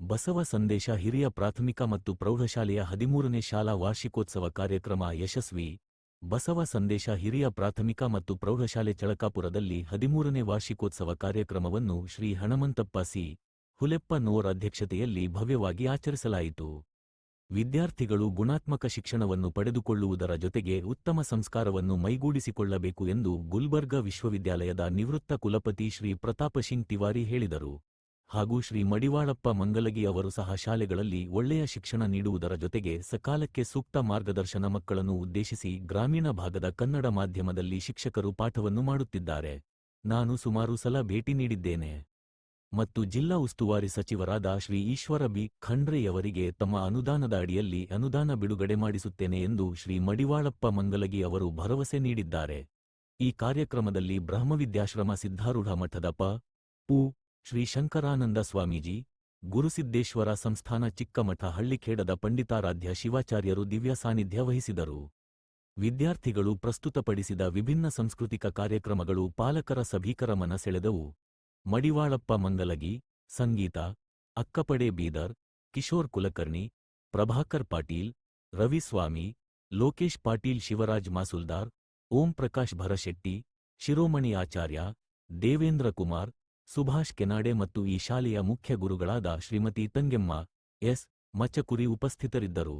ಬಸವ ಸಂದೇಶ ಹಿರಿಯ ಪ್ರಾಥಮಿಕ ಮತ್ತು ಪ್ರೌಢಶಾಲೆಯ 13ನೇ ಶಾಲಾ ವಾರ್ಷಿಕೋತ್ಸವ ಕಾರ್ಯಕ್ರಮ ಯಶಸ್ವಿ. ಬಸವ ಸಂದೇಶ ಹಿರಿಯ ಪ್ರಾಥಮಿಕ ಮತ್ತು ಪ್ರೌಢಶಾಲೆ ಚಳಕಾಪುರದಲ್ಲಿ 13ನೇ ವಾರ್ಷಿಕೋತ್ಸವ ಕಾರ್ಯಕ್ರಮವನ್ನು ಶ್ರೀ ಹಣಮಂತಪ್ಪ ಸಿ. ಹುಲೆಪ್ಪನವರ್ ಅಧ್ಯಕ್ಷತೆಯಲ್ಲಿ ಭವ್ಯವಾಗಿ ಆಚರಿಸಲಾಯಿತು. ವಿದ್ಯಾರ್ಥಿಗಳು ಗುಣಾತ್ಮಕ ಶಿಕ್ಷಣವನ್ನು ಪಡೆದುಕೊಳ್ಳುವುದರ ಜೊತೆಗೆ ಉತ್ತಮ ಸಂಸ್ಕಾರವನ್ನು ಮೈಗೂಡಿಸಿಕೊಳ್ಳಬೇಕು ಎಂದು ಗುಲ್ಬರ್ಗಾ ವಿಶ್ವವಿದ್ಯಾಲಯದ ನಿವೃತ್ತ ಕುಲಪತಿ ಶ್ರೀ ಪ್ರತಾಪಸಿಂಗ್ ತಿವಾರಿ ಹೇಳಿದರು. ಹಾಗೂ ಶ್ರೀ ಮಡಿವಾಳಪ್ಪ ಮಂಗಲಗಿ ಅವರು ಸಹ ಶಾಲೆಗಳಲ್ಲಿ ಒಳ್ಳೆಯ ಶಿಕ್ಷಣ ನೀಡುವುದರ ಜೊತೆಗೆ ಸಕಾಲಕ್ಕೆ ಸೂಕ್ತ ಮಾರ್ಗದರ್ಶನ ಮಕ್ಕಳನ್ನು ಉದ್ದೇಶಿಸಿ ಗ್ರಾಮೀಣ ಭಾಗದ ಕನ್ನಡ ಮಾಧ್ಯಮದಲ್ಲಿ ಶಿಕ್ಷಕರು ಪಾಠವನ್ನು ಮಾಡುತ್ತಿದ್ದಾರೆ. ನಾನು ಸುಮಾರು ಸಲ ಭೇಟಿ ನೀಡಿದ್ದೇನೆ ಮತ್ತು ಜಿಲ್ಲಾ ಉಸ್ತುವಾರಿ ಸಚಿವರಾದ ಶ್ರೀ ಈಶ್ವರ ಬಿ. ಖಂಡ್ರೆಯವರಿಗೆ ತಮ್ಮ ಅನುದಾನದ ಅಡಿಯಲ್ಲಿ ಅನುದಾನ ಬಿಡುಗಡೆ ಮಾಡಿಸುತ್ತೇನೆ ಎಂದು ಶ್ರೀ ಮಡಿವಾಳಪ್ಪ ಮಂಗಲಗಿ ಅವರು ಭರವಸೆ ನೀಡಿದ್ದಾರೆ. ಈ ಕಾರ್ಯಕ್ರಮದಲ್ಲಿ ಬ್ರಹ್ಮವಿದ್ಯಾಶ್ರಮ ಸಿದ್ಧಾರೂಢ ಮಠದ ಪು. ಶ್ರೀ ಶಂಕರಾನಂದ ಸ್ವಾಮೀಜಿ, ಗುರುಸಿದ್ದೇಶ್ವರ ಸಂಸ್ಥಾನ ಚಿಕ್ಕಮಠ ಹಳ್ಳಿಖೇಡದ ಪಂಡಿತಾರಾಧ್ಯ ಶಿವಾಚಾರ್ಯರು ದಿವ್ಯ ಸಾನ್ನಿಧ್ಯ ವಹಿಸಿದರು. ವಿದ್ಯಾರ್ಥಿಗಳು ಪ್ರಸ್ತುತಪಡಿಸಿದ ವಿಭಿನ್ನ ಸಾಂಸ್ಕೃತಿಕ ಕಾರ್ಯಕ್ರಮಗಳು ಪಾಲಕರ ಸಭೀಕರ ಮನ ಸೆಳೆದವು. ಮಡಿವಾಳಪ್ಪ ಮಂಗಲಗಿ, ಸಂಗೀತ, ಅಕ್ಕಪಡೆ ಬೀದರ್, ಕಿಶೋರ್ ಕುಲಕರ್ಣಿ, ಪ್ರಭಾಕರ್ ಪಾಟೀಲ್, ರವಿಸ್ವಾಮಿ, ಲೋಕೇಶ್ ಪಾಟೀಲ್, ಶಿವರಾಜ್ ಮಾಸುಲ್ದಾರ್, ಓಂ ಪ್ರಕಾಶ್ ಭರಶೆಟ್ಟಿ, ಶಿರೋಮಣಿ ಆಚಾರ್ಯ, ದೇವೇಂದ್ರ ಕುಮಾರ್, ಸುಭಾಷ್ ಕೆನಾಡೆ ಮತ್ತು ಈ ಶಾಲೆಯ ಮುಖ್ಯ ಗುರುಗಳಾದ ಶ್ರೀಮತಿ ತಂಗೆಮ್ಮ ಎಸ್. ಮಚ್ಚಕುರಿ ಉಪಸ್ಥಿತರಿದ್ದರು.